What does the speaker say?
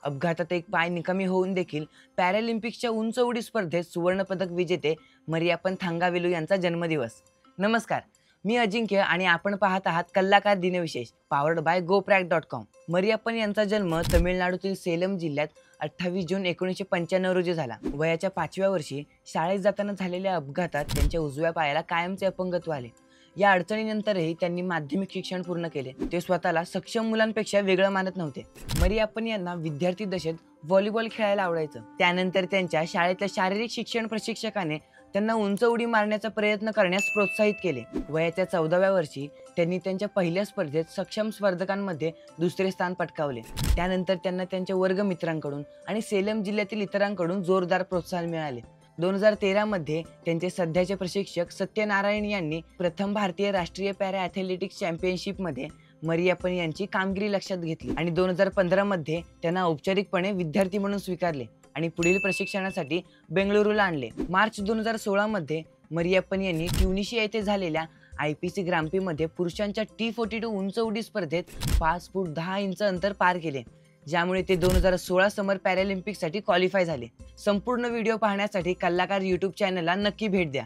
अपघातात एक पाय निकामी होऊन देखील पॅरालिम्पिक्सच्या उंच उडी स्पर्धेत सुवर्णपदक विजेते मरियाप्पन थांगावेलू यांचा जन्मदिवस. नमस्कार, मी अजिंक्य आणि आपण पाहत आहात कलाकार दिनविशेष पॉवर्ड बाय GoPrack.com. मरियाप्पन यांचा जन्म तमिळनाडूतील सेलम जिल्ह्यात 28 जून 1995 रोजी झाला. वयाच्या 5व्या वर्षी शाळेत जाताना झालेल्या अपघातात त्यांच्या उजव्या पायाला कायमचे अपंगत्व आले. या अडचणीनंतरही त्यांनी माध्यमिक शिक्षण पूर्ण केले. ते स्वतःला सक्षम मुलांपेक्षा वेगळं मानत नव्हते. मरियाप्पन यांना विद्यार्थी दशेत व्हॉलीबॉल खेळायला आवडायचं. त्यानंतर त्यांच्या शाळेतल्या शारीरिक शिक्षण प्रशिक्षकाने त्यांना उंच उडी मारण्याचा प्रयत्न करण्यास प्रोत्साहित केले. वयाच्या 14व्या वर्षी त्यांनी त्यांच्या पहिल्या स्पर्धेत सक्षम स्पर्धकांमध्ये दुसरे स्थान पटकावले. त्यानंतर त्यांना त्यांच्या वर्गमित्रांकडून आणि सेलम जिल्ह्यातील इतरांकडून जोरदार प्रोत्साहन मिळाले. 2013 मध्ये त्यांचे सध्याचे प्रशिक्षक सत्यनारायण यांनी प्रथम भारतीय राष्ट्रीय पॅरा ॲथलेटिक्स चॅम्पियनशिपमध्ये मरियाप्पन यांची कामगिरी लक्षात घेतली आणि 2015 मध्ये त्यांना औपचारिकपणे विद्यार्थी म्हणून स्वीकारले आणि पुढील प्रशिक्षणासाठी बेंगळुरूला आणले. मार्च 2016 मध्ये मरियाप्पन यांनी ट्युनिशिया येथे झालेल्या IPC ग्रांप्रीमध्ये पुरुषांच्या T42 उंच उडी स्पर्धेत 5 फूट 10 इंच अंतर पार केले, ज्यामुळे ते 2016 समर पॅरालिम्पिकसाठी क्वालिफाय झाले. संपूर्ण व्हिडिओ पाहण्यासाठी कलाकार YouTube चॅनलला नक्की भेट द्या.